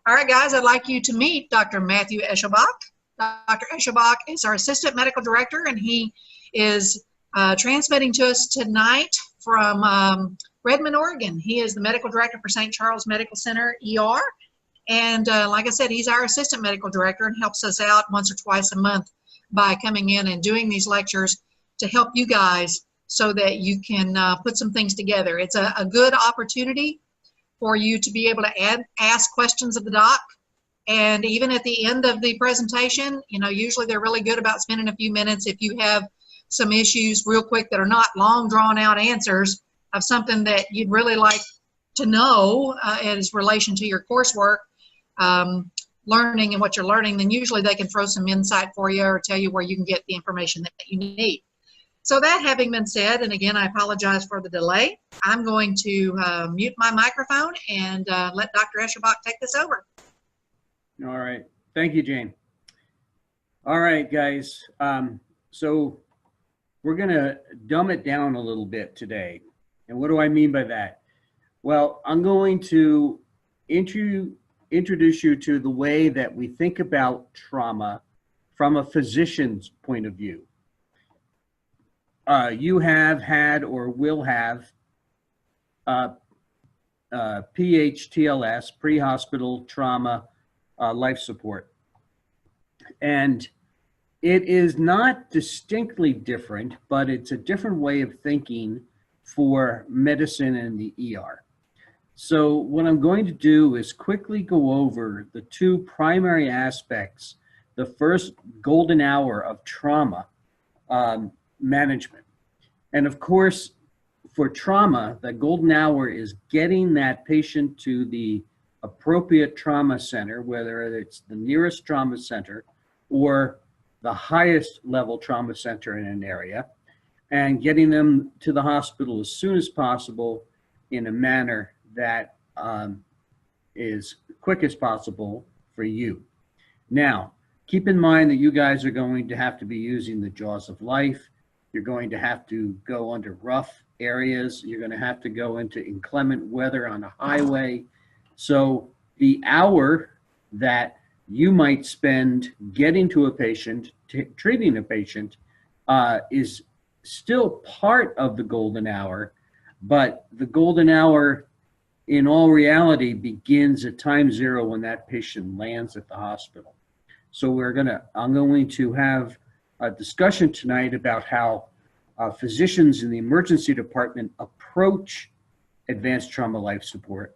All right, guys, I'd like you to meet Dr. Matthew Eschelbach. Dr. Eschelbach is our Assistant Medical Director, and he is transmitting to us tonight from Redmond, Oregon. He is the Medical Director for St. Charles Medical Center, ER. And like I said, he's our Assistant Medical Director and helps us out once or twice a month by coming in and doing these lectures to help you guys so that you can put some things together. It's a good opportunity for you to be able to ask questions of the doc. And even at the end of the presentation, you know, usually they're really good about spending a few minutes if you have some issues real quick that are not long drawn out answers of something that you'd really like to know as relation to your coursework, learning and what you're learning, then usually they can throw some insight for you or tell you where you can get the information that you need. So that having been said, and again, I apologize for the delay, I'm going to mute my microphone and let Dr. Eschelbach take this over. All right. Thank you, Jane. All right, guys. So we're going to dumb it down a little bit today. And what do I mean by that? Well, I'm going to introduce you to the way that we think about trauma from a physician's point of view. You have had or will have PHTLS, pre-hospital trauma life support. And it is not distinctly different, but it's a different way of thinking for medicine in the ER. So what I'm going to do is quickly go over the two primary aspects, the first golden hour of trauma management. And of course, for trauma, the golden hour is getting that patient to the appropriate trauma center, whether it's the nearest trauma center or the highest level trauma center in an area, and getting them to the hospital as soon as possible in a manner that is quick as possible for you. Now, keep in mind that you guys are going to have to be using the jaws of life. You're going to have to go under rough areas. You're going to have to go into inclement weather on a highway. So the hour that you might spend getting to a patient, treating a patient, is still part of the golden hour, but the golden hour in all reality begins at time zero when that patient lands at the hospital. So I'm going to have a discussion tonight about how physicians in the emergency department approach advanced trauma life support.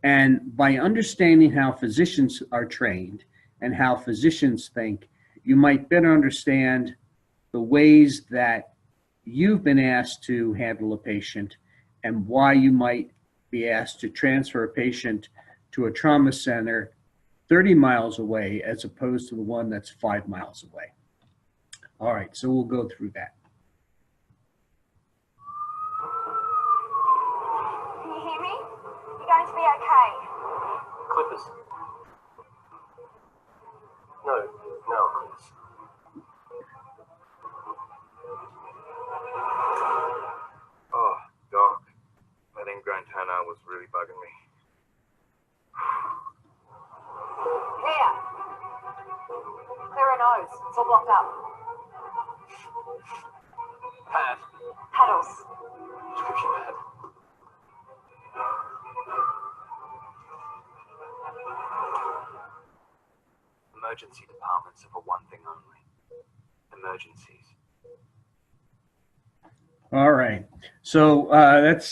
And by understanding how physicians are trained and how physicians think, you might better understand the ways that you've been asked to handle a patient and why you might be asked to transfer a patient to a trauma center 30 miles away as opposed to the one that's 5 miles away. All right, so we'll go through that. Can you hear me? You're going to be okay. Clippers. No, Clippers. Oh, Doc. That ingrown toenail was really bugging me. Here. Clear a nose. It's all blocked up. Pad. Paddles. Prescription pad. Emergency departments are for one thing only. Emergencies. All right. So that's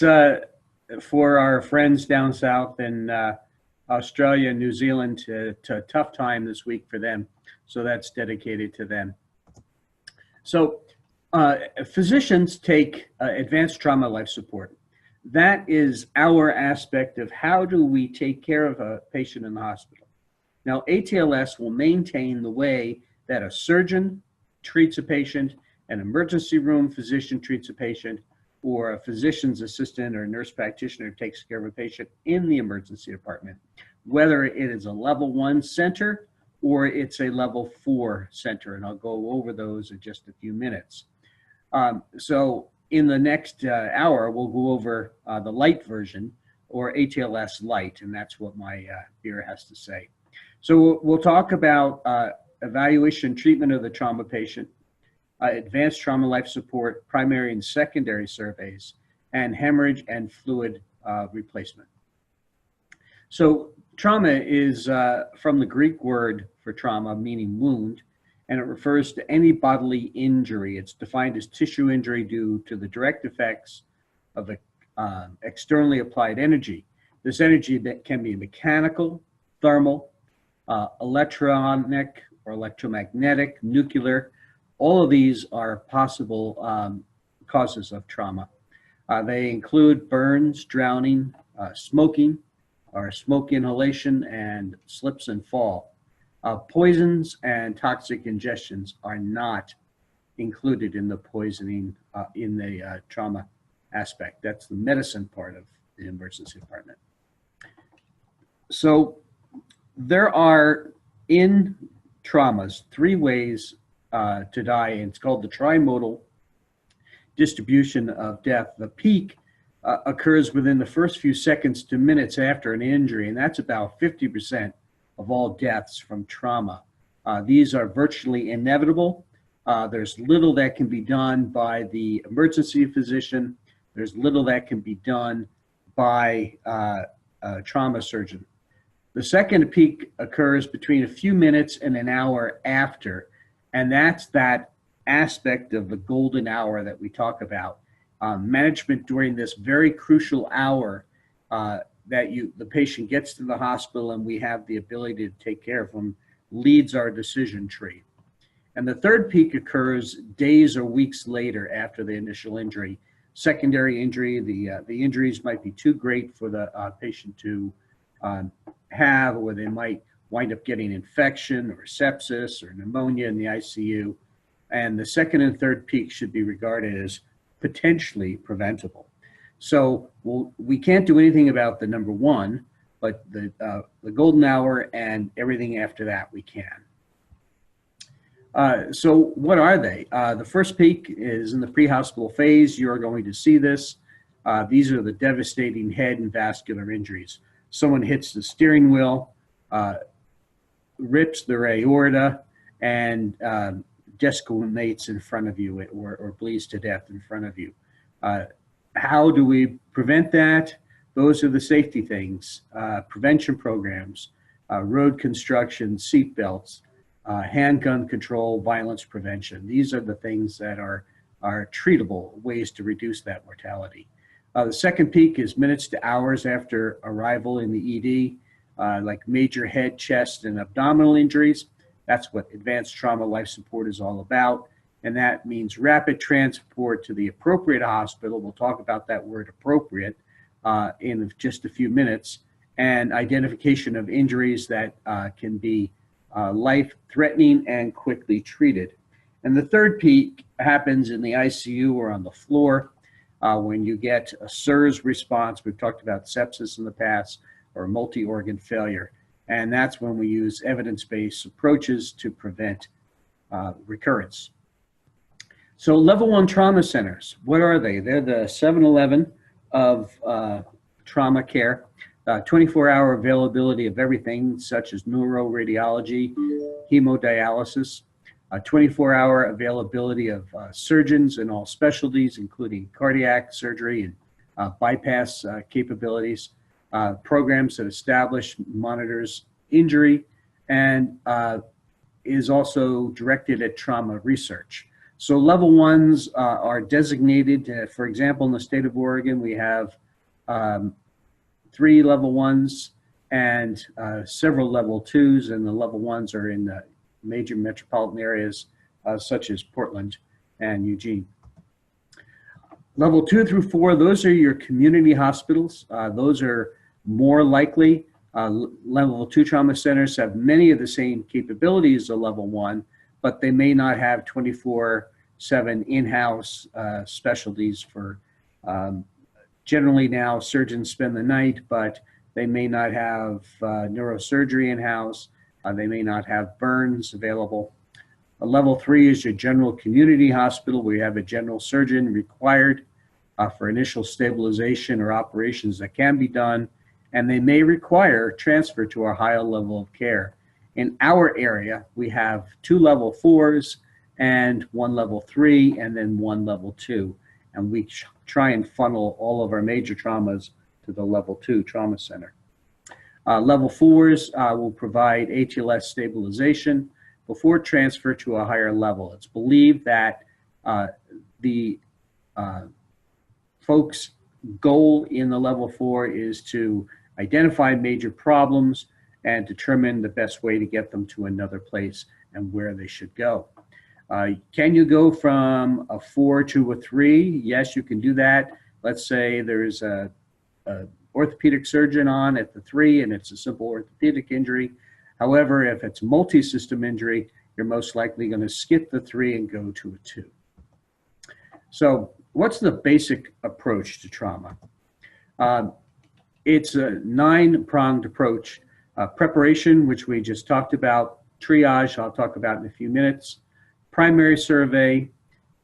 for our friends down south in Australia and New Zealand, to a tough time this week for them. So that's dedicated to them. So physicians take advanced trauma life support. That is our aspect of how do we take care of a patient in the hospital. Now, ATLS will maintain the way that a surgeon treats a patient, an emergency room physician treats a patient, or a physician's assistant or a nurse practitioner takes care of a patient in the emergency department, whether it is a level 1 center or it's a level 4 center. And I'll go over those in just a few minutes. So in the next hour, we'll go over the light version or ATLS light, and that's what my beer has to say. So we'll talk about evaluation and treatment of the trauma patient, advanced trauma life support, primary and secondary surveys, and hemorrhage and fluid replacement. So trauma is from the Greek word for trauma, meaning wound, and it refers to any bodily injury. It's defined as tissue injury due to the direct effects of the externally applied energy. This energy that can be mechanical, thermal, electronic or electromagnetic, nuclear. All of these are possible causes of trauma. They include burns, drowning, smoking, or smoke inhalation, and slips and fall. Poisons and toxic ingestions are not included in the poisoning in the trauma aspect. That's the medicine part of the emergency department. So there are, in traumas, 3 ways to die, and it's called the trimodal distribution of death. The peak occurs within the first few seconds to minutes after an injury, and that's about 50% of all deaths from trauma. These are virtually inevitable. There's little that can be done by the emergency physician. There's little that can be done by a trauma surgeon. The second peak occurs between a few minutes and an hour after, and that's that aspect of the golden hour that we talk about. Management during this very crucial hour that the patient gets to the hospital and we have the ability to take care of them leads our decision tree. And the third peak occurs days or weeks later after the initial injury. Secondary injury, the injuries might be too great for the patient to have, or they might wind up getting infection or sepsis or pneumonia in the ICU. And the second and third peak should be regarded as potentially preventable. So we can't do anything about the number 1, but the golden hour and everything after that we can. So what are they? The first peak is in the pre-hospital phase. You're going to see this. These are the devastating head and vascular injuries. Someone hits the steering wheel, rips their aorta, and desquamates in front of you, or bleeds to death in front of you. How do we prevent that? Those are the safety things: prevention programs, road construction, seat belts, handgun control, violence prevention. These are the things that are treatable ways to reduce that mortality. The second peak is minutes to hours after arrival in the ED, like major head, chest, and abdominal injuries. That's what advanced trauma life support is all about. And that means rapid transport to the appropriate hospital. We'll talk about that word appropriate in just a few minutes, and identification of injuries that can be life-threatening and quickly treated. And the third peak happens in the ICU or on the floor when you get a SIRS response. We've talked about sepsis in the past, or multi-organ failure. And that's when we use evidence-based approaches to prevent recurrence. So level 1 trauma centers, what are they? They're the 7-Eleven of trauma care. 24-hour availability of everything such as neuroradiology, hemodialysis, 24-hour availability of surgeons in all specialties, including cardiac surgery and bypass capabilities, programs that establish, monitors injury, and is also directed at trauma research. So level 1s are designated, for example, in the state of Oregon, we have 3 level 1s and several level 2s, and the level 1s are in the major metropolitan areas such as Portland and Eugene. Level 2 through 4, those are your community hospitals. Those are more likely. Level 2 trauma centers have many of the same capabilities as a level 1, but they may not have 24/7 in-house specialties for generally now surgeons spend the night, but they may not have neurosurgery in-house. They may not have burns available. A level 3 is your general community hospital where you have a general surgeon required. for initial stabilization or operations that can be done, and they may require transfer to a higher level of care. In our area, we have 2 level 4s and 1 level 3 and then 1 level 2. And we try and funnel all of our major traumas to the level 2 trauma center. Level 4s will provide ATLS stabilization before transfer to a higher level. It's believed that the folks' goal in the level 4 is to identify major problems and determine the best way to get them to another place and where they should go. Can you go from a 4 to a 3? Yes, you can do that. Let's say there's a orthopedic surgeon on at the 3 and it's a simple orthopedic injury. However, if it's multi-system injury, you're most likely going to skip the 3 and go to a 2. So what's the basic approach to trauma? It's a 9-pronged approach. Preparation, which we just talked about. Triage, I'll talk about in a few minutes. Primary survey,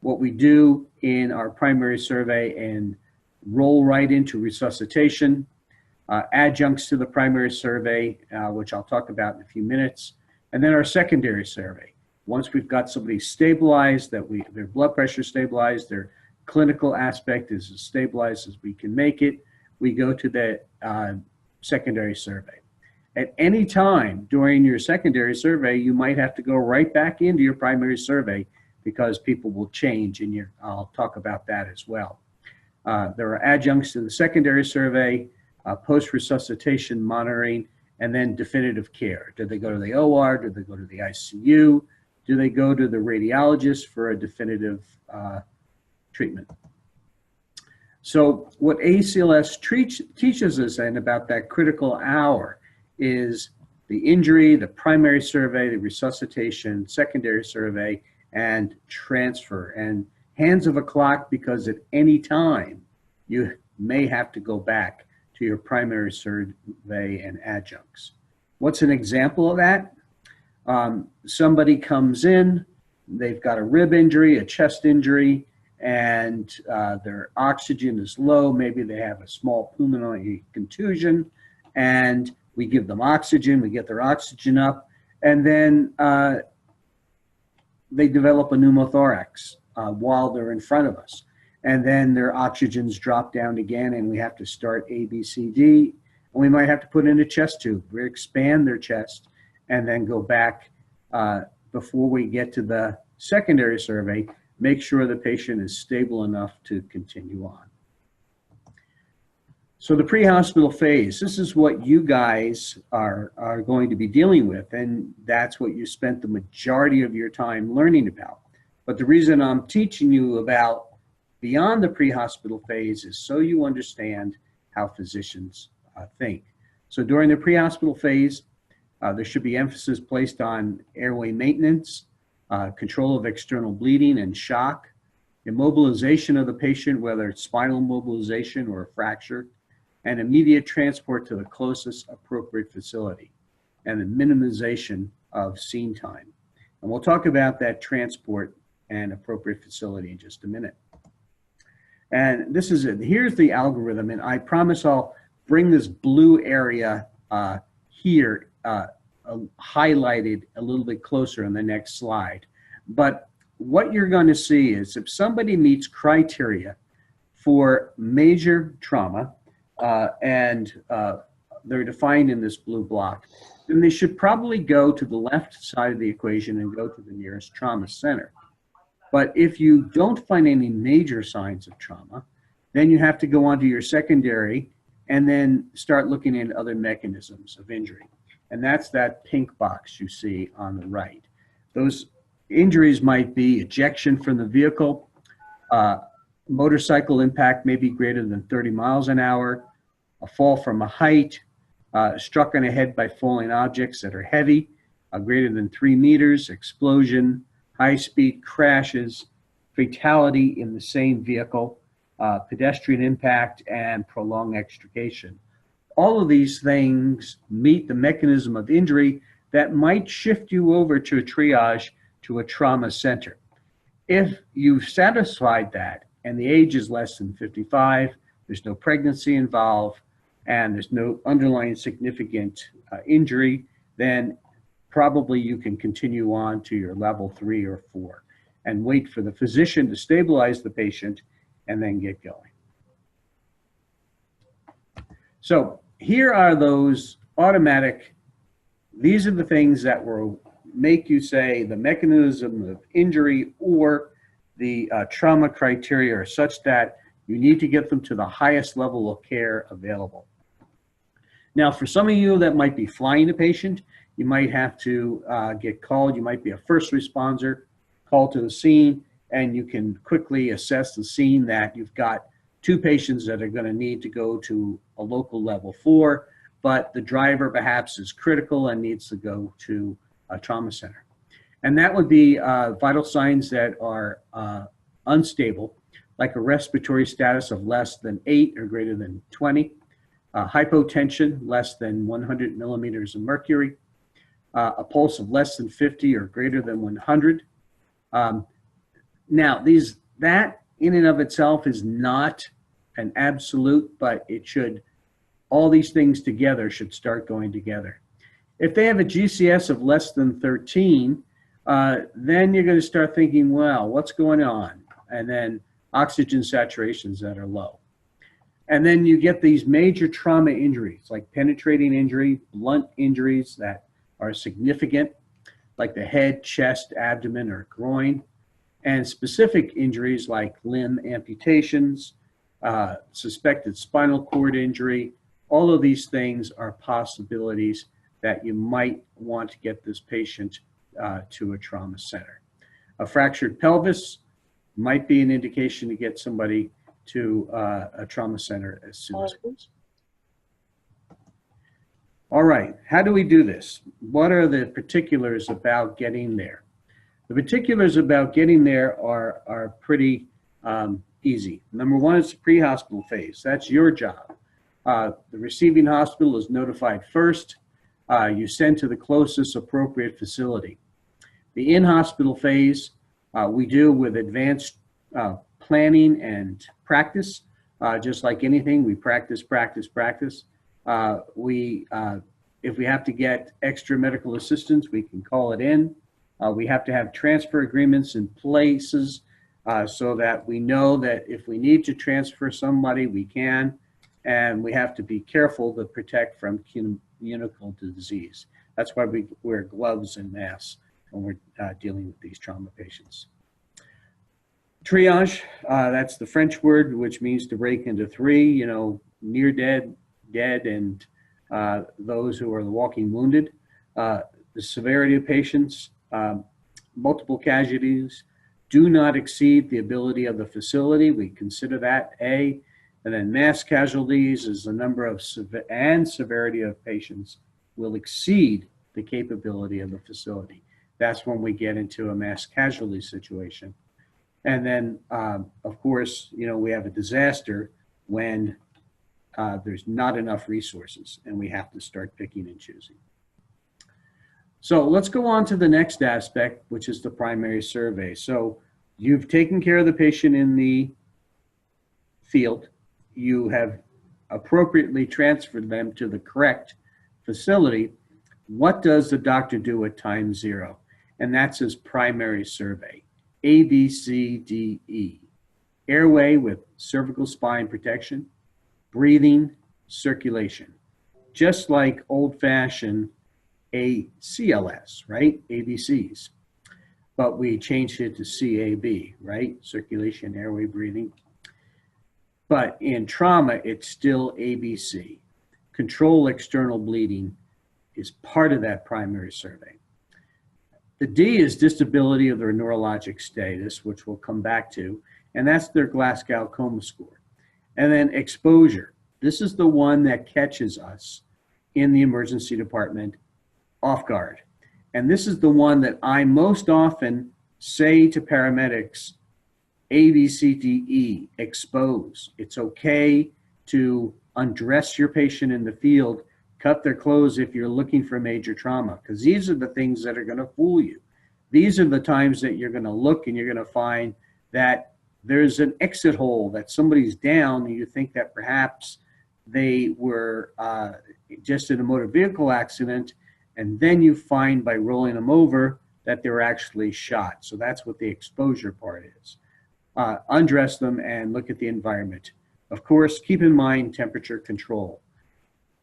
what we do in our primary survey and roll right into resuscitation. Adjuncts to the primary survey, which I'll talk about in a few minutes. And then our secondary survey. Once we've got somebody stabilized, their blood pressure stabilized, their clinical aspect is as stabilized as we can make it, we go to the secondary survey. At any time during your secondary survey, you might have to go right back into your primary survey because people will change, and I'll talk about that as well. There are adjuncts to the secondary survey, post-resuscitation monitoring, and then definitive care. Do they go to the OR? Do they go to the ICU? Do they go to the radiologist for a definitive treatment? So what ACLS teaches us then about that critical hour is the injury, the primary survey, the resuscitation, secondary survey, and transfer. And hands of a clock, because at any time you may have to go back to your primary survey and adjuncts. What's an example of that? Somebody comes in, they've got a rib injury, a chest injury, and their oxygen is low. Maybe they have a small pulmonary contusion, and we give them oxygen, we get their oxygen up, and then they develop a pneumothorax while they're in front of us. And then their oxygens drop down again, and we have to start A, B, C, D, and we might have to put in a chest tube. We expand their chest and then go back before we get to the secondary survey, make sure the patient is stable enough to continue on. So the pre-hospital phase, this is what you guys are going to be dealing with, and that's what you spent the majority of your time learning about. But the reason I'm teaching you about beyond the pre-hospital phase is so you understand how physicians think. So during the pre-hospital phase, there should be emphasis placed on airway maintenance, control of external bleeding and shock, immobilization of the patient, whether it's spinal immobilization or a fracture, and immediate transport to the closest appropriate facility, and the minimization of scene time. And we'll talk about that transport and appropriate facility in just a minute. And this is it. Here's the algorithm, and I promise I'll bring this blue area here highlighted a little bit closer in the next slide. But what you're going to see is if somebody meets criteria for major trauma, and they're defined in this blue block, then they should probably go to the left side of the equation and go to the nearest trauma center. But if you don't find any major signs of trauma, then you have to go on to your secondary and then start looking at other mechanisms of injury. And that's that pink box you see on the right. Those injuries might be ejection from the vehicle, motorcycle impact may be greater than 30 miles an hour, a fall from a height, struck on a head by falling objects that are heavy, greater than 3 meters, explosion, high-speed crashes, fatality in the same vehicle, pedestrian impact, and prolonged extrication. All of these things meet the mechanism of injury that might shift you over to a triage to a trauma center. If you've satisfied that, and the age is less than 55, there's no pregnancy involved, and there's no underlying significant injury, then probably you can continue on to your level 3 or 4 and wait for the physician to stabilize the patient and then get going. So here are those automatic, these are the things that will make you say the mechanism of injury or the trauma criteria are such that you need to get them to the highest level of care available. Now, for some of you that might be flying a patient, you might have to get called. You might be a first responder, called to the scene, and you can quickly assess the scene that you've got 2 patients that are going to need to go to a local level 4, but the driver perhaps is critical and needs to go to a trauma center. And that would be vital signs that are unstable, like a respiratory status of less than 8 or greater than 20, hypotension less than 100 millimeters of mercury, a pulse of less than 50 or greater than 100. Now, that in and of itself is not an absolute, but it should, all these things together should start going together. If they have a GCS of less than 13, then you're going to start thinking, well, what's going on? And then oxygen saturations that are low. And then you get these major trauma injuries, like penetrating injury, blunt injuries that are significant, like the head, chest, abdomen, or groin, and specific injuries like limb amputations, suspected spinal cord injury. All of these things are possibilities that you might want to get this patient to a trauma center. A fractured pelvis might be an indication to get somebody to a trauma center as soon as possible. All right, how do we do this? What are the particulars about getting there? The particulars about getting there are pretty easy. Number one is the pre-hospital phase. That's your job. The receiving hospital is notified first. You send to the closest appropriate facility. The in-hospital phase, we do with advanced planning and practice. Just like anything, we practice, practice, practice. If we have to get extra medical assistance, we can call it in. We have to have transfer agreements in places so that we know that if we need to transfer somebody, we can. And we have to be careful to protect from communicable disease. That's why we wear gloves and masks when we're dealing with these trauma patients. Triage, that's the French word, which means to break into 3, near dead, dead, and those who are the walking wounded. The severity of patients, multiple casualties, do not exceed the ability of the facility. We consider that A. And then mass casualties is the number of severity of patients will exceed the capability of the facility. That's when we get into a mass casualty situation. And then, of course, we have a disaster when there's not enough resources and we have to start picking and choosing. So let's go on to the next aspect, which is the primary survey. So you've taken care of the patient in the field. You have appropriately transferred them to the correct facility. What does the doctor do at time 0? And that's his primary survey. A, B, C, D, E. Airway with cervical spine protection, breathing, circulation. Just like old-fashioned ACLS, right? ABCs. But we changed it to CAB, right? Circulation, airway, breathing. But in trauma, it's still ABC. Control external bleeding is part of that primary survey. The D is disability of their neurologic status, which we'll come back to, and that's their Glasgow Coma score. And then exposure. This is the one that catches us in the emergency department off guard. And this is the one that I most often say to paramedics, A, B, C, D, E, expose. It's okay to undress your patient in the field, cut their clothes if you're looking for major trauma, because these are the things that are going to fool you. These are the times that you're going to look and you're going to find that there's an exit hole that somebody's down and you think that perhaps they were just in a motor vehicle accident, and then you find by rolling them over that they were actually shot. So that's what the exposure part is. Undress them and look at the environment. Of course, keep in mind temperature control.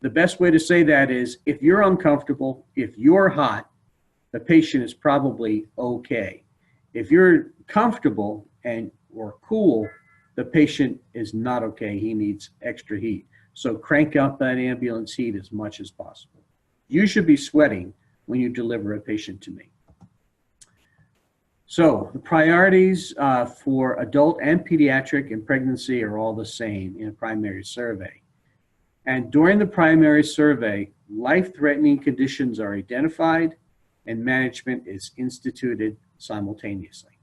The best way to say that is if you're uncomfortable, if you're hot, the patient is probably okay. If you're comfortable or cool, the patient is not okay. He needs extra heat. So crank up that ambulance heat as much as possible. You should be sweating when you deliver a patient to me. So the priorities for adult and pediatric and pregnancy are all the same in a primary survey. And during the primary survey, life-threatening conditions are identified and management is instituted simultaneously.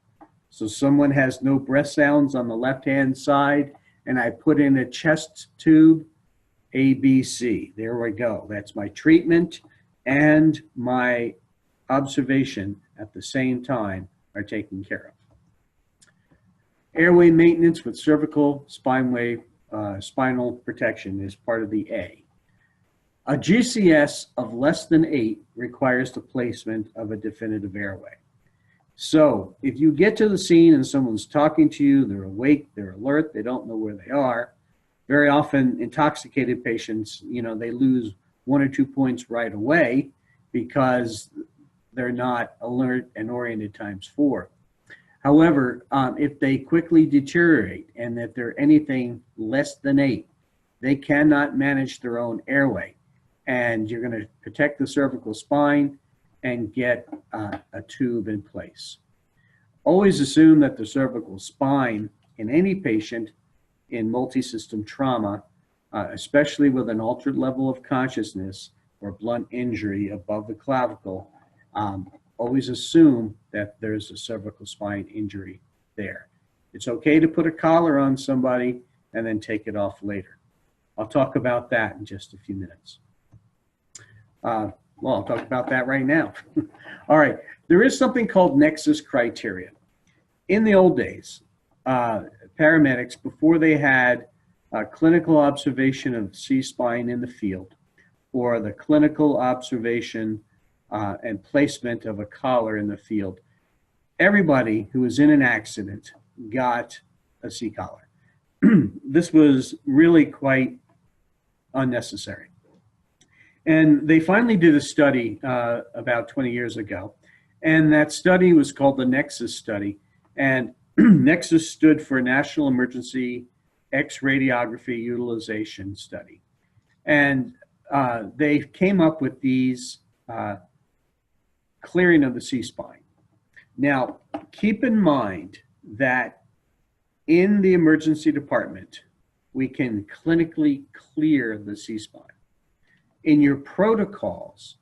So someone has no breath sounds on the left-hand side, and I put in a chest tube, ABC. There we go. That's my treatment and my observation at the same time are taken care of. Airway maintenance with cervical spinal protection is part of the A. A GCS of less than 8 requires the placement of a definitive airway. So if you get to the scene and someone's talking to you, they're awake, they're alert, they don't know where they are. Very often intoxicated patients, they lose 1 or 2 points right away because they're not alert and oriented times 4. However, if they quickly deteriorate and if they're anything less than 8, they cannot manage their own airway. And you're going to protect the cervical spine and get a tube in place. Always assume that the cervical spine in any patient in multi-system trauma, especially with an altered level of consciousness or blunt injury above the clavicle, always assume that there's a cervical spine injury there. It's okay to put a collar on somebody and then take it off later. I'll talk about that in just a few minutes. Well, I'll talk about that right now. All right, there is something called nexus criteria. In the old days, paramedics, before they had clinical observation of C-spine in the field or the clinical observation and placement of a collar in the field, everybody who was in an accident got a C-collar. This was really quite unnecessary. And they finally did a study about 20 years ago. And that study was called the Nexus study. And Nexus stood for National Emergency X-Radiography Utilization Study. And they came up with these clearing of the C-spine. Now, keep in mind that in the emergency department, we can clinically clear the C-spine. In your protocols,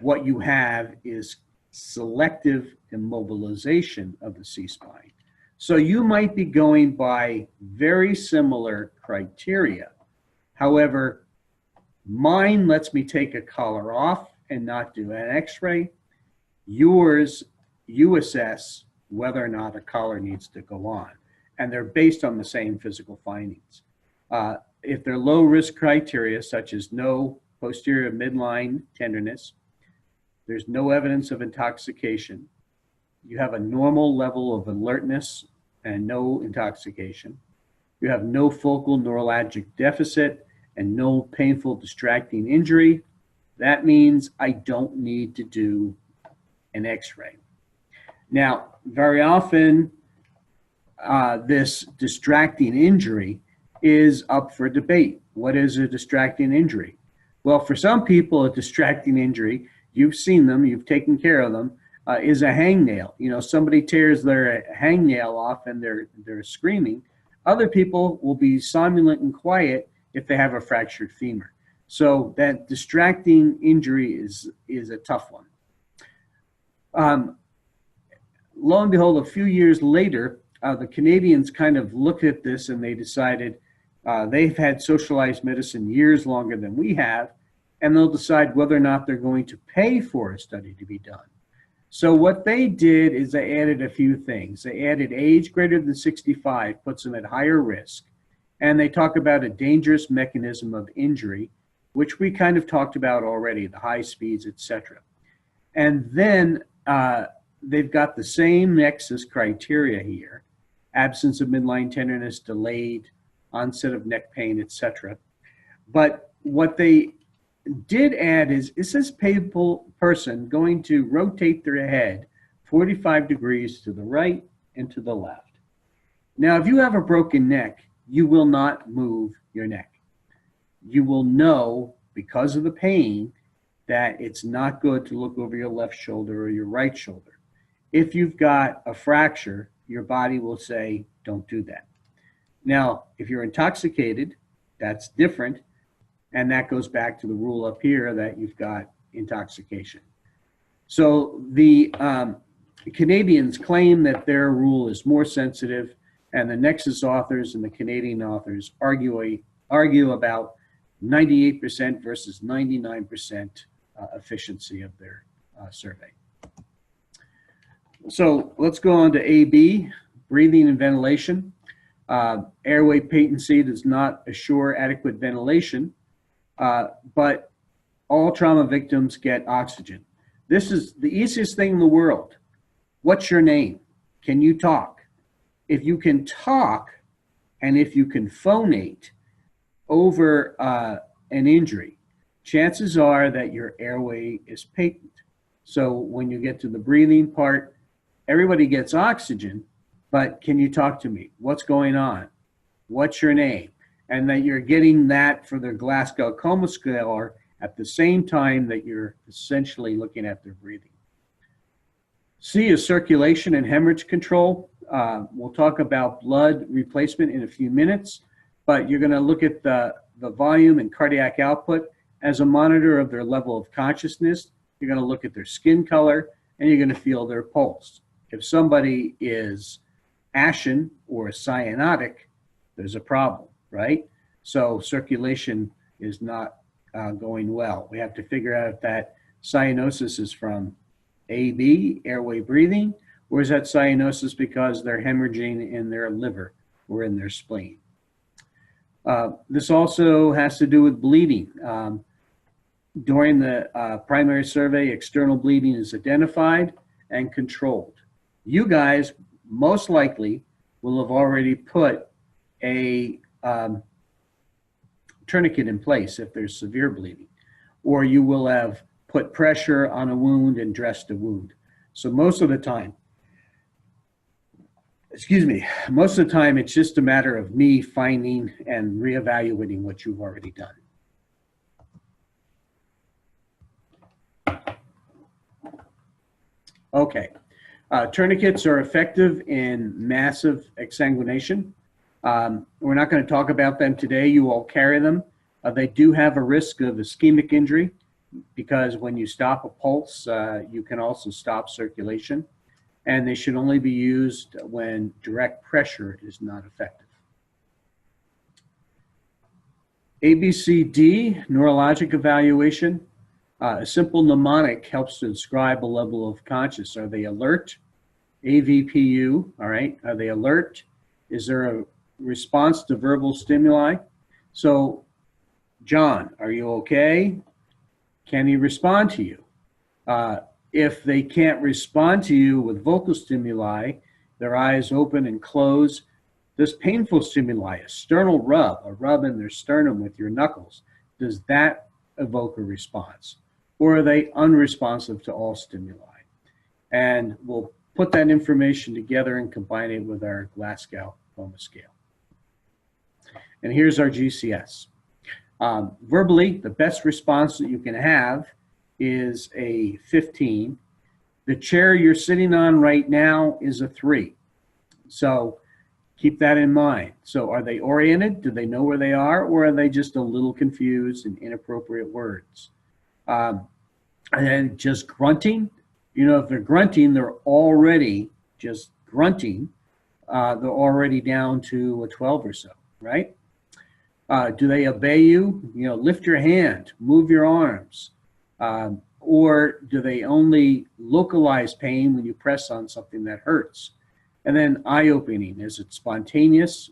what you have is selective immobilization of the C-spine. So you might be going by very similar criteria. However, mine lets me take a collar off and not do an x-ray. Yours, you assess whether or not a collar needs to go on. And they're based on the same physical findings. If they're low risk criteria, such as no posterior midline tenderness, there's no evidence of intoxication, you have a normal level of alertness and no intoxication, you have no focal neurologic deficit and no painful distracting injury, that means I don't need to do an x-ray. Now, very often, this distracting injury is up for debate. What is a distracting injury? Well, for some people, a distracting injury, you've seen them, you've taken care of them, is a hangnail. Somebody tears their hangnail off and they're screaming. Other people will be somnolent and quiet if they have a fractured femur. So that distracting injury is a tough one. Lo and behold, a few years later, the Canadians kind of looked at this and they decided they've had socialized medicine years longer than we have, and they'll decide whether or not they're going to pay for a study to be done. So what they did is they added a few things. They added age greater than 65, puts them at higher risk. And they talk about a dangerous mechanism of injury, which we kind of talked about already, the high speeds, etc. And then they've got the same nexus criteria here: absence of midline tenderness, delayed onset of neck pain, etc. But what they did add is this person going to rotate their head 45 degrees to the right and to the left. Now, if you have a broken neck, you will not move your neck. You will know, because of the pain, that it's not good to look over your left shoulder or your right shoulder. If you've got a fracture, your body will say, don't do that. Now, if you're intoxicated, that's different. And that goes back to the rule up here that you've got intoxication. So the Canadians claim that their rule is more sensitive, and the Nexus authors and the Canadian authors argue about 98% versus 99% efficiency of their survey. So let's go on to AB, breathing and ventilation. Airway patency does not assure adequate ventilation, but all trauma victims get oxygen. This is the easiest thing in the world. What's your name? Can you talk? If you can talk and if you can phonate over an injury, chances are that your airway is patent. So when you get to the breathing part, everybody gets oxygen, but can you talk to me? What's going on? What's your name? And that you're getting that for their Glasgow Coma Scale at the same time that you're essentially looking at their breathing. C is circulation and hemorrhage control. We'll talk about blood replacement in a few minutes, but you're going to look at the volume and cardiac output as a monitor of their level of consciousness. You're going to look at their skin color, and you're going to feel their pulse. If somebody is ashen or cyanotic, there's a problem, right? So circulation is not going well. We have to figure out if that cyanosis is from AB, airway breathing, or is that cyanosis because they're hemorrhaging in their liver or in their spleen. This also has to do with bleeding. During the primary survey, external bleeding is identified and controlled. You guys most likely will have already put a tourniquet in place if there's severe bleeding, or you will have put pressure on a wound and dressed a wound. So most of the time, it's just a matter of me finding and reevaluating what you've already done. Okay, tourniquets are effective in massive exsanguination. We're not going to talk about them today. You all carry them. They do have a risk of ischemic injury because when you stop a pulse, you can also stop circulation. And they should only be used when direct pressure is not effective. ABCD, neurologic evaluation. A simple mnemonic helps to describe a level of conscious. Are they alert? AVPU, all right. Are they alert? Is there a response to verbal stimuli? So, John, are you okay? Can he respond to you? If they can't respond to you with vocal stimuli, their eyes open and close, this painful stimuli, a sternal rub, a rub in their sternum with your knuckles, does that evoke a response? Or are they unresponsive to all stimuli? And we'll put that information together and combine it with our Glasgow Coma Scale. And here's our GCS. Verbally, the best response that you can have is a 15. The chair you're sitting on right now is a 3. So keep that in mind. So are they oriented? Do they know where they are? Or are they just a little confused and inappropriate words? And then just grunting. You know, if they're grunting, they're already just grunting. They're already down to a 12 or so, right? Do they obey you? You know, lift your hand, move your arms. or do they only localize pain when you press on something that hurts? And then eye opening, is it spontaneous?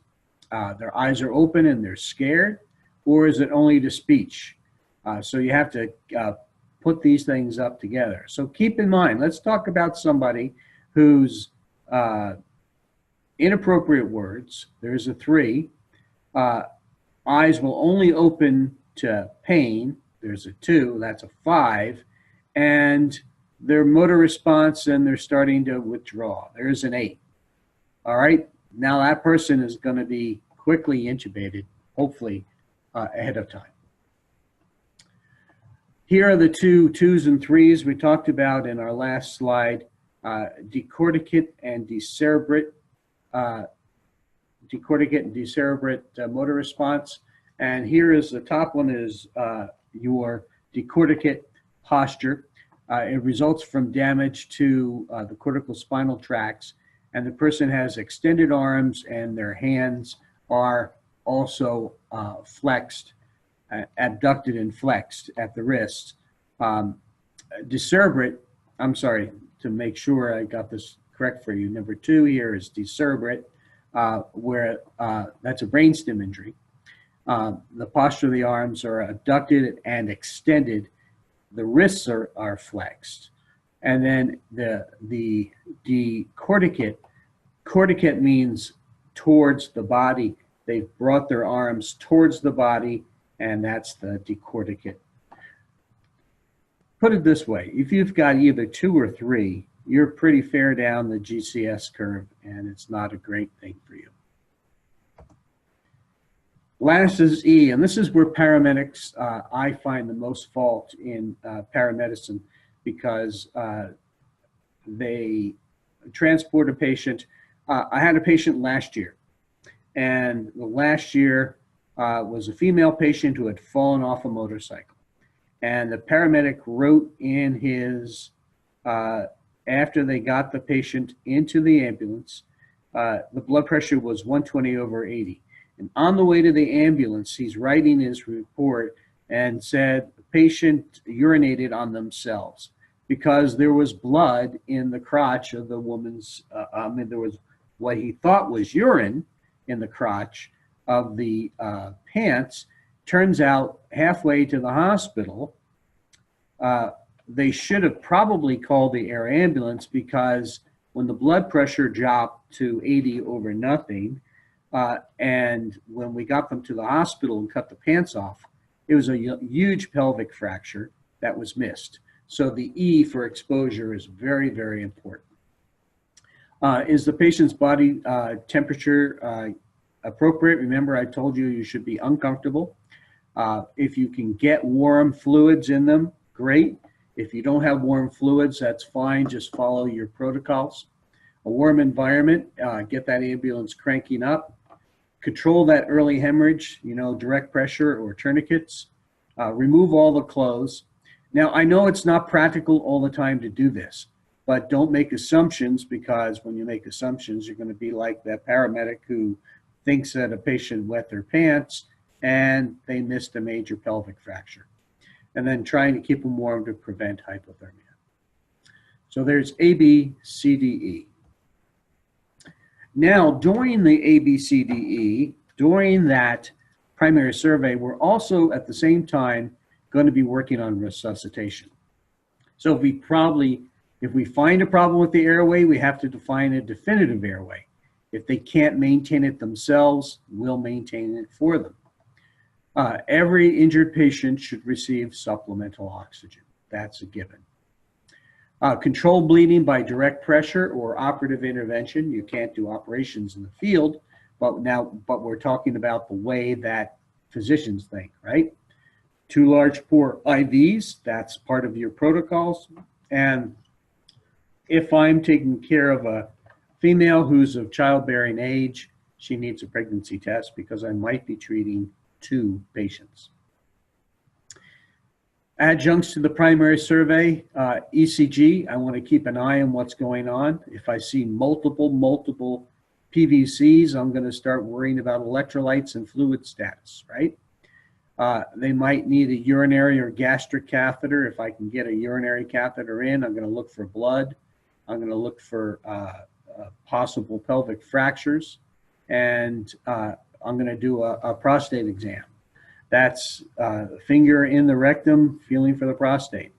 Their eyes are open and they're scared, or is it only the speech? So you have to put these things up together. So keep in mind, let's talk about somebody whose inappropriate words, there's a 3, eyes will only open to pain, there's a 2, that's a 5, and their motor response and they're starting to withdraw, there's an 8. All right, now that person is going to be quickly intubated, hopefully ahead of time. Here are the 2s and 3s we talked about in our last slide, decorticate and decerebrate, motor response. And here is the top one is your decorticate posture. It results from damage to the cortical spinal tracts, and the person has extended arms and their hands are also flexed, abducted and flexed at the wrists. Decerebrate, I'm sorry, to make sure I got this correct for you, number 2 here is decerebrate, where that's a brainstem injury. The posture of the arms are abducted and extended. The wrists are flexed. And then the decorticate, corticate means towards the body. They've brought their arms towards the body, and that's the decorticate. Put it this way, if you've got either 2 or 3, you're pretty fair down the GCS curve, and it's not a great thing for you. Last is E, and this is where paramedics, I find the most fault in paramedicine, because they transport a patient. I had a patient last year, and the last year was a female patient who had fallen off a motorcycle. And the paramedic wrote in his, after they got the patient into the ambulance, the blood pressure was 120/80. And on the way to the ambulance, he's writing his report and said the patient urinated on themselves because there was blood in the crotch of the woman's, there was what he thought was urine in the crotch of the pants. Turns out halfway to the hospital, they should have probably called the air ambulance, because when the blood pressure dropped to 80/0, and when we got them to the hospital and cut the pants off, it was a huge pelvic fracture that was missed. So the E for exposure is very, very important. Is the patient's body temperature appropriate? Remember, I told you you should be uncomfortable. If you can get warm fluids in them, great. If you don't have warm fluids, that's fine. Just follow your protocols. A warm environment, get that ambulance cranking up. Control that early hemorrhage, direct pressure or tourniquets. Remove all the clothes. Now, I know it's not practical all the time to do this, but don't make assumptions, because when you make assumptions, you're going to be like that paramedic who thinks that a patient wet their pants and they missed a major pelvic fracture. And then trying to keep them warm to prevent hypothermia. So there's A, B, C, D, E. Now, during the A, B, C, D, E, during that primary survey, we're also at the same time going to be working on resuscitation. So if we find a problem with the airway, we have to define a definitive airway. If they can't maintain it themselves, we'll maintain it for them. Every injured patient should receive supplemental oxygen. That's a given. Control bleeding by direct pressure or operative intervention. You can't do operations in the field, but we're talking about the way that physicians think, right? 2 large bore IVs, that's part of your protocols. And if I'm taking care of a female who's of childbearing age, she needs a pregnancy test, because I might be treating 2 patients. Adjuncts to the primary survey, ECG, I want to keep an eye on what's going on. If I see multiple PVCs, I'm going to start worrying about electrolytes and fluid status, right? They might need a urinary or gastric catheter. If I can get a urinary catheter in, I'm going to look for blood. I'm going to look for possible pelvic fractures, and I'm going to do a prostate exam. That's finger in the rectum, feeling for the prostate.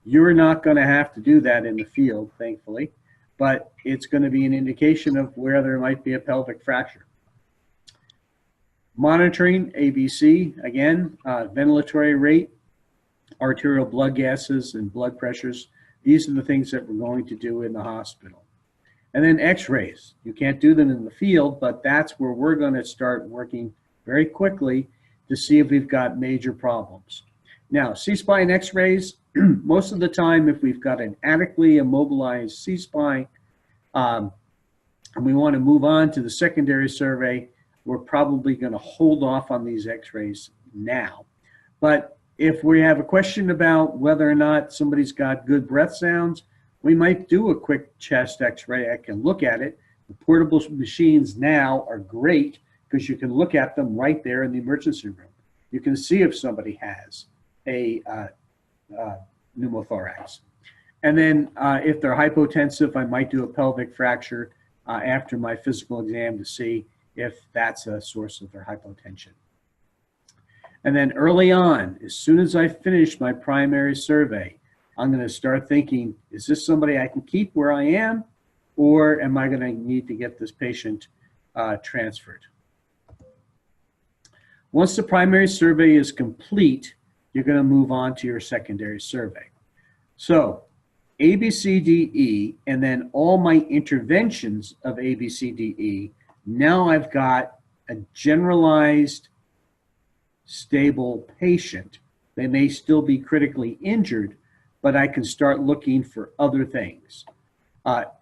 You're not going to have to do that in the field, thankfully, but it's going to be an indication of where there might be a pelvic fracture. Monitoring ABC, again, ventilatory rate, arterial blood gases, and blood pressures. These are the things that we're going to do in the hospital. And then x-rays. You can't do them in the field, but that's where we're going to start working very quickly to see if we've got major problems. Now, C-spine x-rays, most of the time, if we've got an adequately immobilized C-spine, and we want to move on to the secondary survey, we're probably going to hold off on these x-rays now. But if we have a question about whether or not somebody's got good breath sounds, we might do a quick chest x-ray. I can look at it. The portable machines now are great because you can look at them right there in the emergency room. You can see if somebody has a pneumothorax. And then if they're hypotensive, I might do a pelvic fracture after my physical exam to see if that's a source of their hypotension. And then early on, as soon as I finish my primary survey, I'm going to start thinking, is this somebody I can keep where I am, or am I going to need to get this patient transferred? Once the primary survey is complete, you're going to move on to your secondary survey. So A, B, C, D, E, and then all my interventions of A, B, C, D, E. Now I've got a generalized, stable patient. They may still be critically injured, but I can start looking for other things.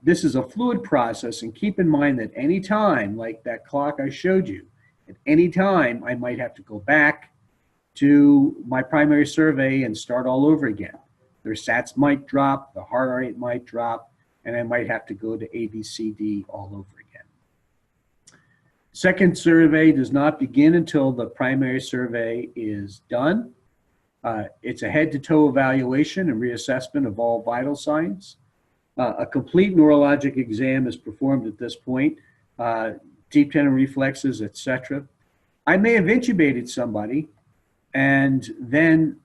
This is a fluid process, and keep in mind that any time, like that clock I showed you, at any time I might have to go back to my primary survey and start all over again. Their SATs might drop, the heart rate might drop, and I might have to go to A, B, C, D all over again. Second survey does not begin until the primary survey is done. It's a head-to-toe evaluation and reassessment of all vital signs. A complete neurologic exam is performed at this point, deep tendon reflexes, etc. I may have intubated somebody, and then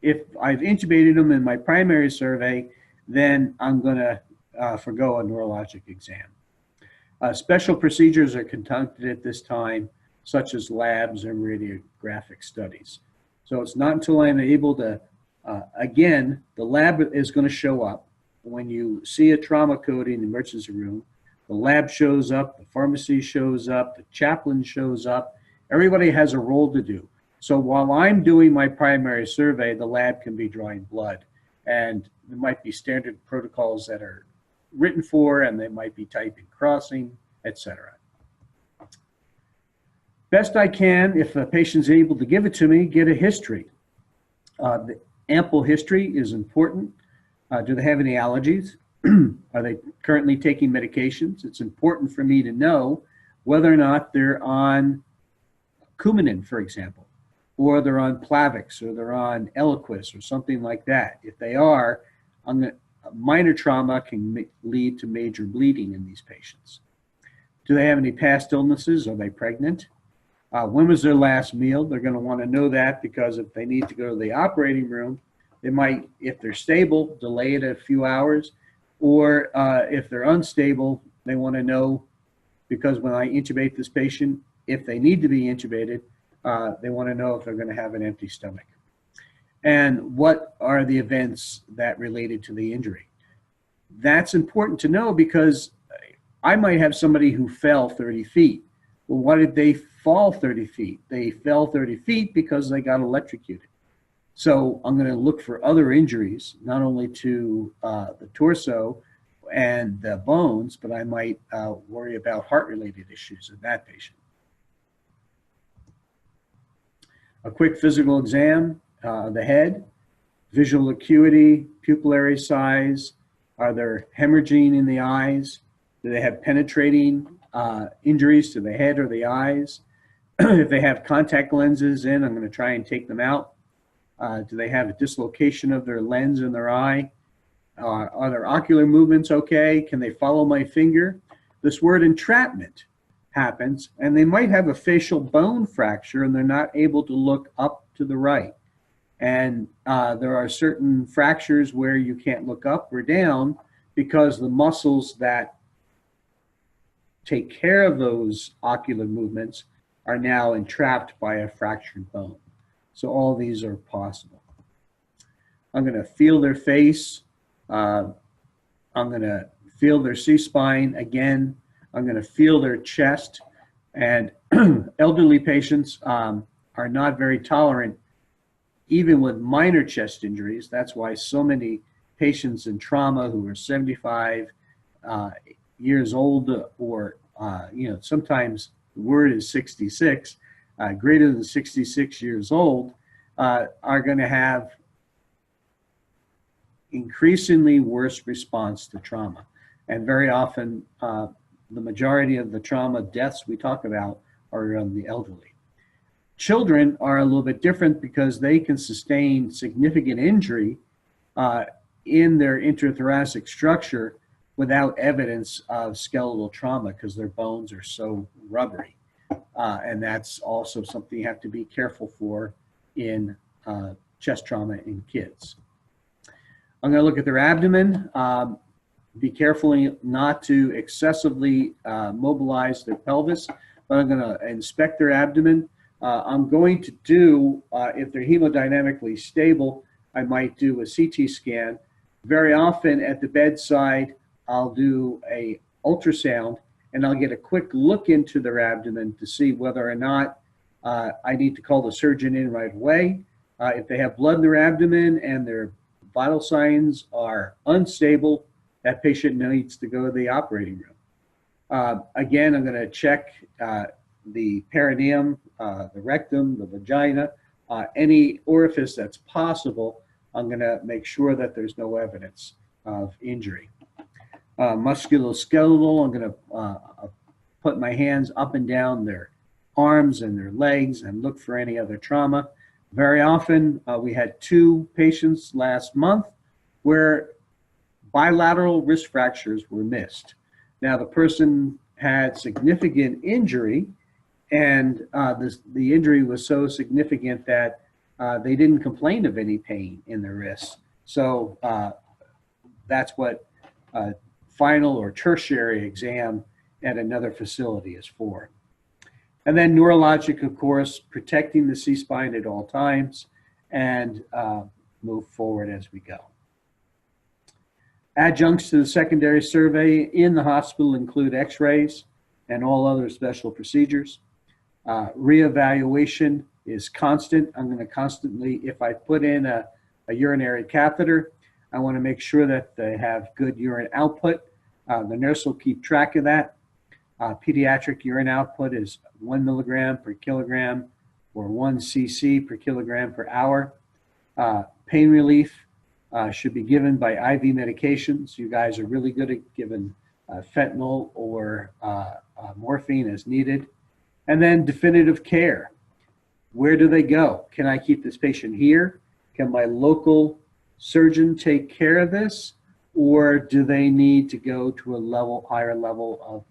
if I've intubated them in my primary survey, then I'm going to forgo a neurologic exam. Special procedures are conducted at this time, such as labs and radiographic studies. So it's not until I'm able to, again, the lab is going to show up. When you see a trauma code in the emergency room, the lab shows up, the pharmacy shows up, the chaplain shows up. Everybody has a role to do. So while I'm doing my primary survey, the lab can be drawing blood. And there might be standard protocols that are written for, and they might be typing crossing, etc. Best I can, if a patient's able to give it to me, get a history. The ample history is important. Do they have any allergies? Are they currently taking medications? It's important for me to know whether or not they're on Coumadin, for example, or they're on Plavix, or they're on Eliquis, or something like that. If they are, minor trauma can lead to major bleeding in these patients. Do they have any past illnesses? Are they pregnant? When was their last meal? They're going to want to know that, because if they need to go to the operating room, they might, if they're stable, delay it a few hours, or if they're unstable, they want to know, because when I intubate this patient, if they need to be intubated, they want to know if they're going to have an empty stomach. And what are the events that related to the injury? That's important to know, because I might have somebody who fell 30 feet. Well, why did they fall 30 feet? They fell 30 feet because they got electrocuted. So I'm going to look for other injuries, not only to the torso and the bones, but I might worry about heart-related issues in that patient. A quick physical exam of the head, visual acuity, pupillary size. Are there hemorrhaging in the eyes? Do they have penetrating injuries to the head or the eyes? If they have contact lenses in, I'm going to try and take them out. Do they have a dislocation of their lens in their eye? Are their ocular movements okay? Can they follow my finger? This word entrapment happens, and they might have a facial bone fracture and they're not able to look up to the right. And there are certain fractures where you can't look up or down because the muscles that take care of those ocular movements are now entrapped by a fractured bone. So all these are possible. I'm going to feel their face. I'm going to feel their C-spine again. I'm going to feel their chest. And elderly patients are not very tolerant, even with minor chest injuries. That's why so many patients in trauma who are 75 years old, or sometimes the word is 66, greater than 66 years old, are going to have increasingly worse response to trauma. And very often, the majority of the trauma deaths we talk about are on the elderly. Children are a little bit different because they can sustain significant injury in their intrathoracic structure without evidence of skeletal trauma because their bones are so rubbery. And that's also something you have to be careful for in chest trauma in kids. I'm going to look at their abdomen. Be careful not to excessively mobilize their pelvis, but I'm going to inspect their abdomen. I'm going to do, if they're hemodynamically stable, I might do a CT scan. Very often at the bedside, I'll do a ultrasound and I'll get a quick look into their abdomen to see whether or not I need to call the surgeon in right away. If they have blood in their abdomen and their vital signs are unstable, that patient needs to go to the operating room. Again, I'm going to check the perineum, the rectum, the vagina, any orifice that's possible. I'm going to make sure that there's no evidence of injury. Musculoskeletal, I'm going to put my hands up and down their arms and their legs and look for any other trauma. Very often, we had 2 patients last month where bilateral wrist fractures were missed. Now, the person had significant injury, and the injury was so significant that they didn't complain of any pain in their wrists. So that's what final or tertiary exam at another facility is for. And then neurologic, of course, protecting the C-spine at all times and move forward as we go. Adjuncts to the secondary survey in the hospital include x-rays and all other special procedures. Reevaluation is constant. I'm going to constantly, if I put in a urinary catheter, I want to make sure that they have good urine output. The nurse will keep track of that. Pediatric urine output is 1 milligram per kilogram or 1 cc per kilogram per hour. Pain relief should be given by IV medications. You guys are really good at giving fentanyl or morphine as needed. And then definitive care. Where do they go? Can I keep this patient here? Can my local surgeon take care of this? Or do they need to go to a higher level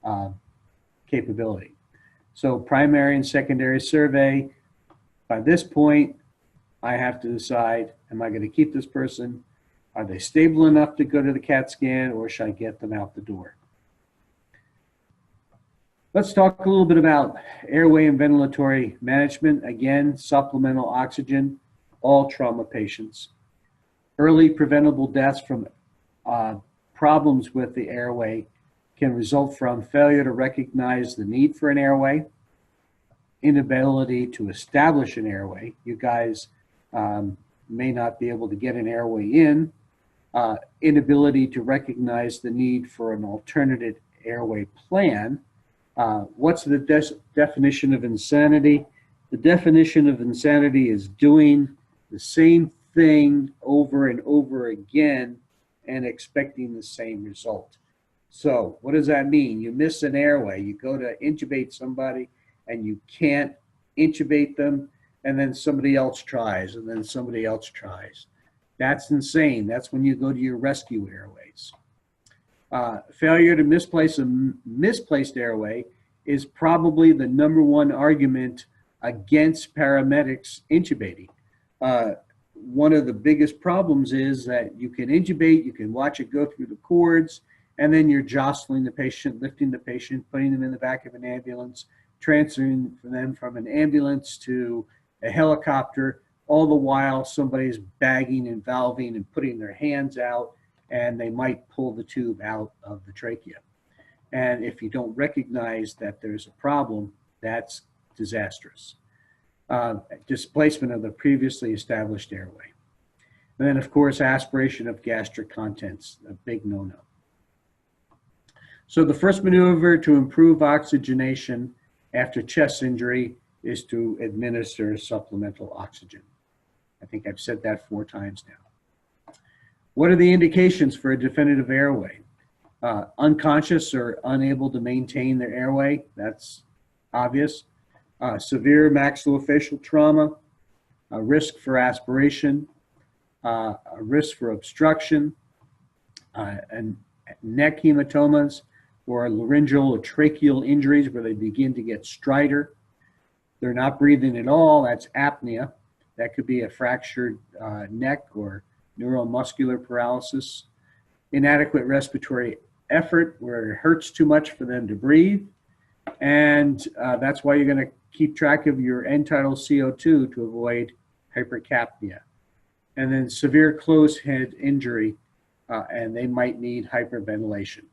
of capability? So primary and secondary survey, by this point, I have to decide, am I going to keep this person? Are they stable enough to go to the CAT scan, or should I get them out the door? Let's talk a little bit about airway and ventilatory management. Again, supplemental oxygen, all trauma patients. Early preventable deaths from problems with the airway can result from failure to recognize the need for an airway, inability to establish an airway. You guys may not be able to get an airway in, inability to recognize the need for an alternative airway plan. What's the definition of insanity? The definition of insanity is doing the same thing over and over again and expecting the same result. So what does that mean? You miss an airway, you go to intubate somebody, and you can't intubate them, and then somebody else tries, and then somebody else tries. That's insane. That's when you go to your rescue airways. Failure to misplace a misplaced airway is probably the #1 argument against paramedics intubating. One of the biggest problems is that you can intubate, you can watch it go through the cords, and then you're jostling the patient, lifting the patient, putting them in the back of an ambulance, transferring them from an ambulance to a helicopter. All the while somebody's bagging and valving and putting their hands out, and they might pull the tube out of the trachea. And if you don't recognize that there's a problem, that's disastrous. Displacement of the previously established airway. And then, of course, aspiration of gastric contents, a big no-no. So the first maneuver to improve oxygenation after chest injury is to administer supplemental oxygen. I think I've said that 4 times now. What are the indications for a definitive airway? Unconscious or unable to maintain their airway, that's obvious. Severe maxillofacial trauma, a risk for aspiration, a risk for obstruction, and neck hematomas, or laryngeal or tracheal injuries where they begin to get stridor. They're not breathing at all, that's apnea. That could be a fractured neck or neuromuscular paralysis. Inadequate respiratory effort where it hurts too much for them to breathe. And that's why you're going to keep track of your end-tidal CO2 to avoid hypercapnia. And then severe closed head injury, and they might need hyperventilation.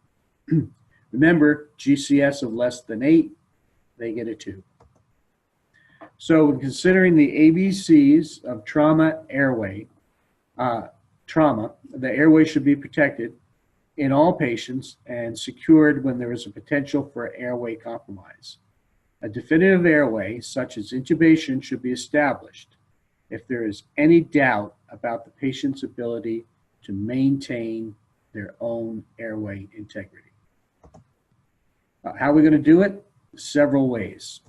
Remember, GCS of less than 8, they get a 2. So when considering the ABCs of trauma airway, the airway should be protected in all patients and secured when there is a potential for airway compromise. A definitive airway, such as intubation, should be established if there is any doubt about the patient's ability to maintain their own airway integrity. How are we going to do it? Several ways.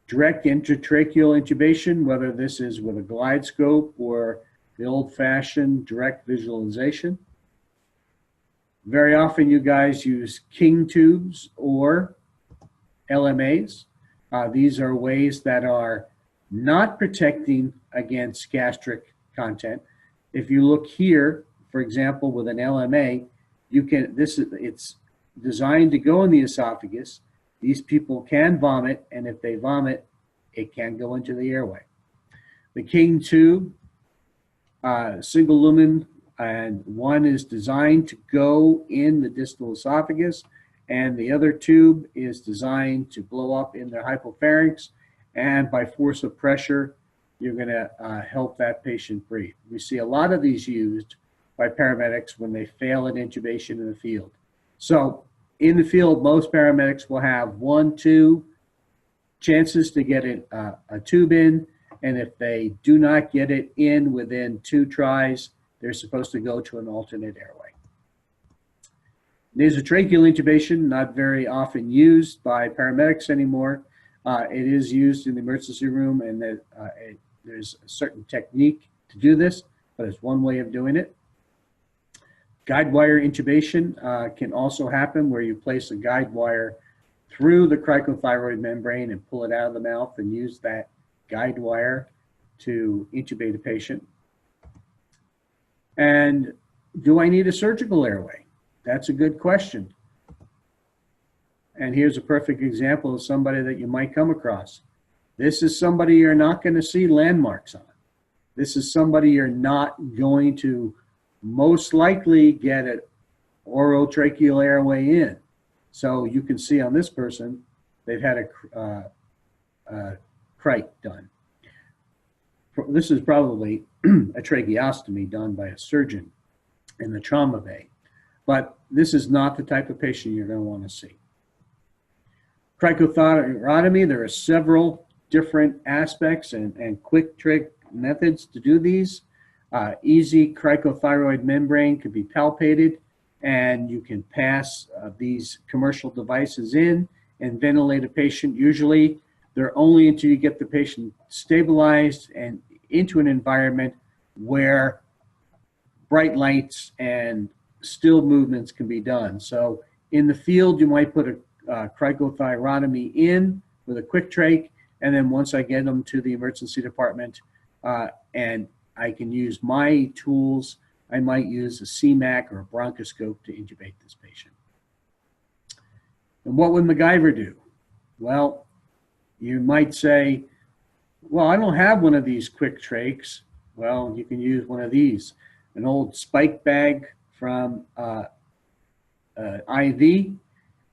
Direct intratracheal intubation, whether this is with a glide scope or the old-fashioned direct visualization. Very often you guys use King tubes or LMAs. These are ways that are not protecting against gastric content. If you look here, for example, with an LMA, it's designed to go in the esophagus. These people can vomit, and if they vomit, it can go into the airway. The King tube, single lumen, and one is designed to go in the distal esophagus, and the other tube is designed to blow up in their hypopharynx, and by force of pressure, you're going to help that patient breathe. We see a lot of these used by paramedics when they fail at intubation in the field. So in the field, most paramedics will have 1, 2 chances to get a tube in, and if they do not get it in within 2 tries, they're supposed to go to an alternate airway. Nasotracheal intubation, not very often used by paramedics anymore. It is used in the emergency room, and there's a certain technique to do this, but it's one way of doing it. Guide wire intubation can also happen where you place a guide wire through the cricothyroid membrane and pull it out of the mouth and use that guide wire to intubate a patient. And do I need a surgical airway? That's a good question. And here's a perfect example of somebody that you might come across. This is somebody you're not going to see landmarks on. This is somebody you're not going to most likely get an orotracheal airway in. So you can see on this person, they've had a crite done. This is probably a tracheostomy done by a surgeon in the trauma bay. But this is not the type of patient you're going to want to see. Cricothyrotomy, there are several different aspects and quick trick methods to do these. Easy cricothyroid membrane could be palpated, and you can pass these commercial devices in and ventilate a patient. Usually they're only until you get the patient stabilized and into an environment where bright lights and still movements can be done. So in the field, you might put a cricothyrotomy in with a quick trach, and then once I get them to the emergency department and I can use my tools, I might use a CMAC or a bronchoscope to intubate this patient. And what would MacGyver do? Well, you might say, well, I don't have one of these quick trachs. Well, you can use one of these, an old spike bag from IV,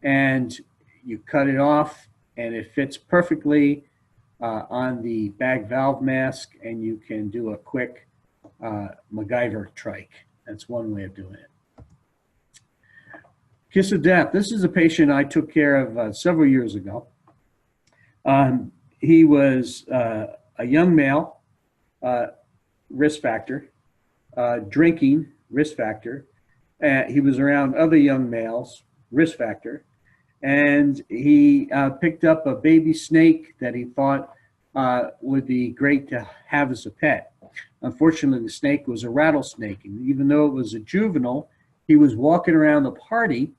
and you cut it off and it fits perfectly on the bag valve mask, and you can do a quick MacGyver trach. That's one way of doing it. Kiss of death. This is a patient I took care of several years ago. He was a young male, risk factor, drinking, risk factor. He was around other young males, risk factor, and he picked up a baby snake that he thought would be great to have as a pet. Unfortunately, the snake was a rattlesnake, and even though it was a juvenile, he was walking around the party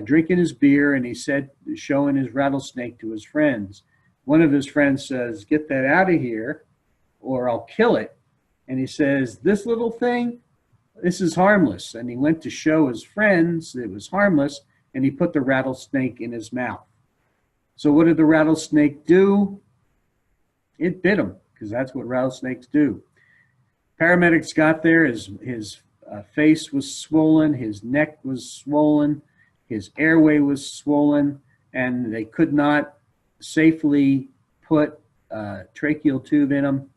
drinking his beer, and he said, showing his rattlesnake to his friends. One of his friends says, "Get that out of here or I'll kill it." And he says, "This little thing, this is harmless." And he went to show his friends it was harmless, and he put the rattlesnake in his mouth. So what did the rattlesnake do? It bit him, because that's what rattlesnakes do. Paramedics got there. His face was swollen, his neck was swollen, his airway was swollen, and they could not safely put a tracheal tube in him.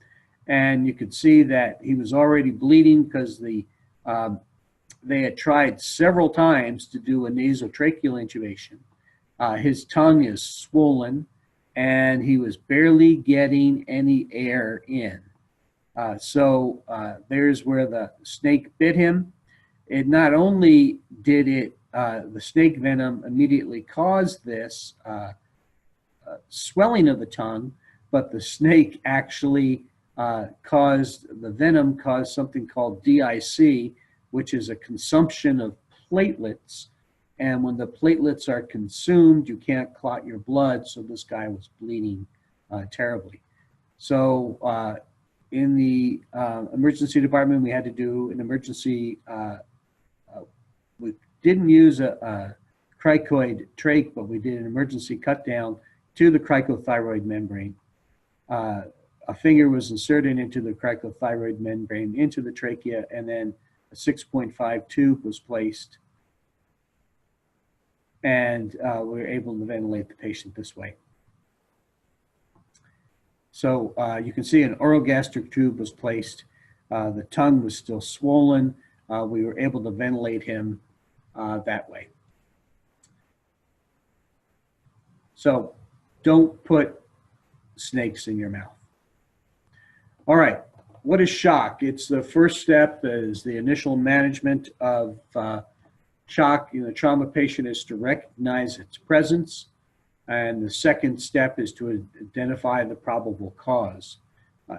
And you could see that he was already bleeding because they had tried several times to do a nasotracheal intubation. His tongue is swollen, and he was barely getting any air in. So there's where the snake bit him. It not only did it, the snake venom immediately caused this swelling of the tongue, but the snake actually caused something called DIC, which is a consumption of platelets. And when the platelets are consumed, you can't clot your blood. So this guy was bleeding terribly. So in the emergency department, we had to do an emergency, we didn't use a cricoid trach, but we did an emergency cut down to the cricothyroid membrane. A finger was inserted into the cricothyroid membrane, into the trachea, and then a 6.5 tube was placed. And we were able to ventilate the patient this way. So you can see an orogastric tube was placed. The tongue was still swollen. We were able to ventilate him that way. So don't put snakes in your mouth. All right, what is shock? It's the first step, is the initial management of shock in a trauma patient is to recognize its presence. And the second step is to identify the probable cause.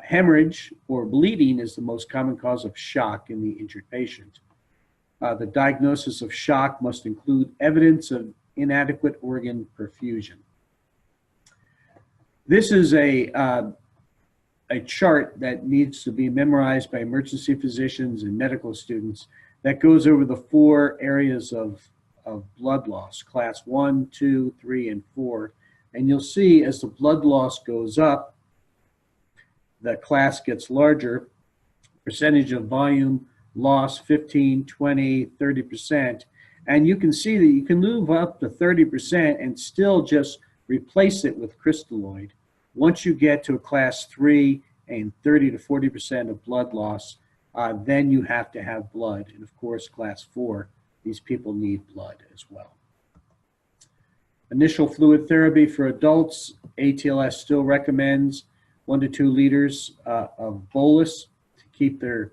Hemorrhage or bleeding is the most common cause of shock in the injured patient. The diagnosis of shock must include evidence of inadequate organ perfusion. This is a chart that needs to be memorized by emergency physicians and medical students that goes over the 4 areas of blood loss, class 1, 2, 3, and 4. And you'll see as the blood loss goes up, the class gets larger, percentage of volume loss 15, 20, 30%. And you can see that you can move up to 30% and still just replace it with crystalloid. Once you get to a class 3 and 30 to 40% of blood loss, then you have to have blood. And of course, class 4, these people need blood as well. Initial fluid therapy for adults, ATLS still recommends 1 to 2 liters of bolus to keep their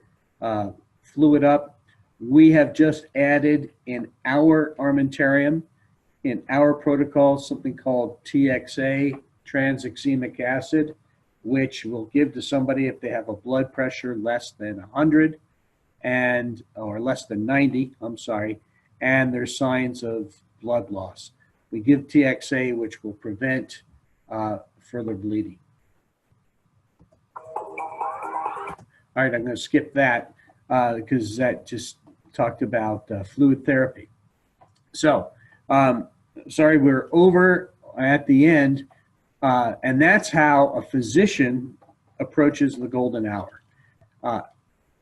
fluid up. We have just added in our armamentarium in our protocol something called TXA, tranexamic acid, which we'll give to somebody if they have a blood pressure less than 100 or less than 90, and there's signs of blood loss. We give TXA, which will prevent further bleeding. All right, I'm going to skip that because that just talked about fluid therapy. So, sorry, we're over at the end, and that's how a physician approaches the golden hour.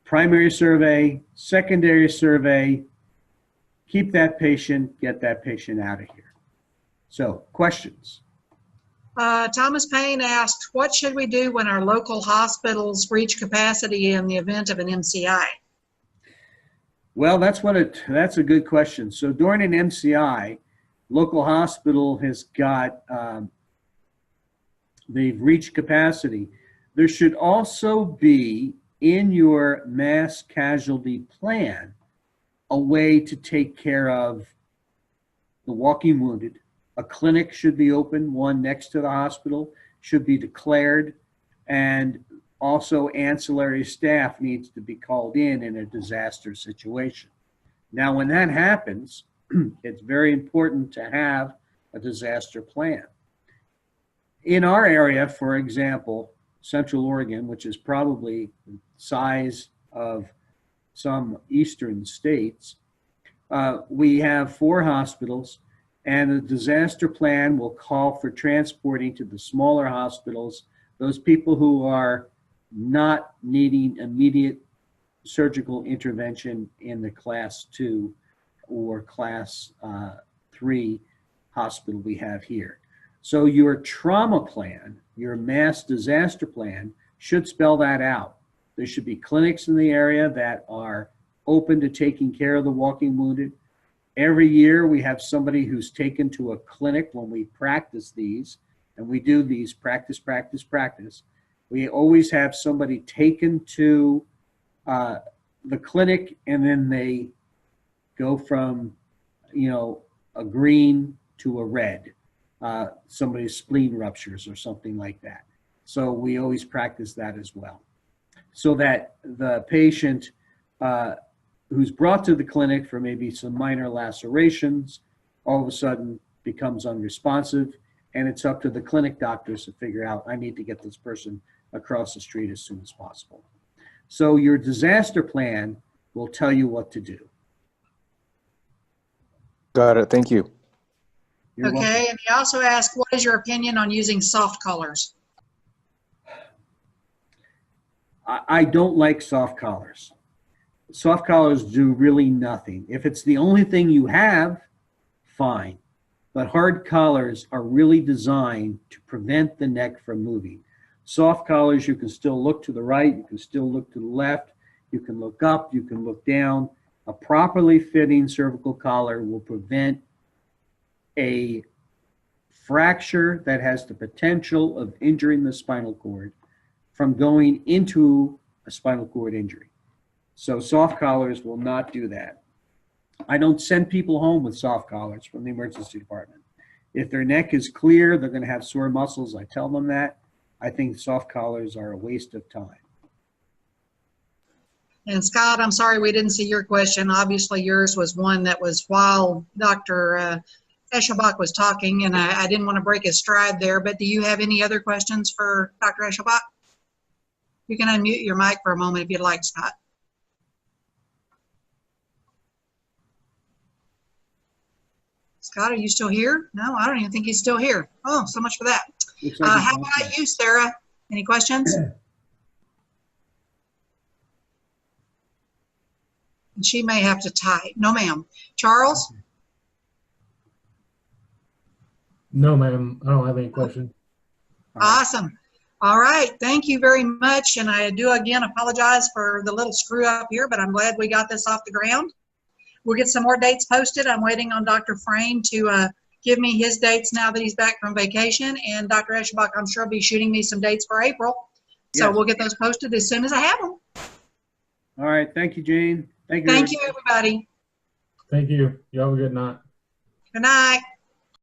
Primary survey, secondary survey, keep that patient, get that patient out of here. So, questions? Thomas Payne asked, what should we do when our local hospitals reach capacity in the event of an MCI? Well, that's a good question. So during an MCI, local hospital has got, they've reached capacity. There should also be in your mass casualty plan a way to take care of the walking wounded. A clinic should be open, one next to the hospital, should be declared, and also ancillary staff needs to be called in a disaster situation. Now, when that happens, it's very important to have a disaster plan. In our area, for example, Central Oregon, which is probably the size of some eastern states, we have 4 hospitals, and the disaster plan will call for transporting to the smaller hospitals those people who are not needing immediate surgical intervention in the class 2 or class 3 hospital we have here. So your trauma plan, your mass disaster plan, should spell that out. There should be clinics in the area that are open to taking care of the walking wounded. Every year we have somebody who's taken to a clinic when we practice these, and we do these practice. We always have somebody taken to the clinic, and then they go from, a green to a red. Somebody's spleen ruptures or something like that. So we always practice that as well. So that the patient who's brought to the clinic for maybe some minor lacerations all of a sudden becomes unresponsive, and it's up to the clinic doctors to figure out, I need to get this person across the street as soon as possible. So your disaster plan will tell you what to do. Got it. Thank you. You're welcome. Okay, and he also asked, what is your opinion on using soft collars? I don't like soft collars. Soft collars do really nothing. If it's the only thing you have, fine. But hard collars are really designed to prevent the neck from moving. Soft collars, you can still look to the right, you can still look to the left, you can look up, you can look down. A properly fitting cervical collar will prevent a fracture that has the potential of injuring the spinal cord from going into a spinal cord injury. So soft collars will not do that. I don't send people home with soft collars from the emergency department. If their neck is clear, they're going to have sore muscles. I tell them that. I think soft collars are a waste of time. And Scott, I'm sorry we didn't see your question. Obviously yours was one that was while Dr. Eschelbach was talking, and I didn't want to break his stride there, but do you have any other questions for Dr. Eschelbach? You can unmute your mic for a moment if you'd like, Scott. Scott, are you still here? No, I don't even think he's still here. Oh, so much for that. How about you, Sarah? Any questions? And she may have to type. No, ma'am. Charles? No, ma'am. I don't have any questions. Awesome. All right. Thank you very much. And I do again apologize for the little screw up here, but I'm glad we got this off the ground. We'll get some more dates posted. I'm waiting on Dr. Frame to give me his dates now that he's back from vacation. And Dr. Eschelbach, I'm sure, will be shooting me some dates for April. So we'll get those posted as soon as I have them. All right. Thank you, Jane. Thank you, everybody. Thank you. You have a good night. Good night.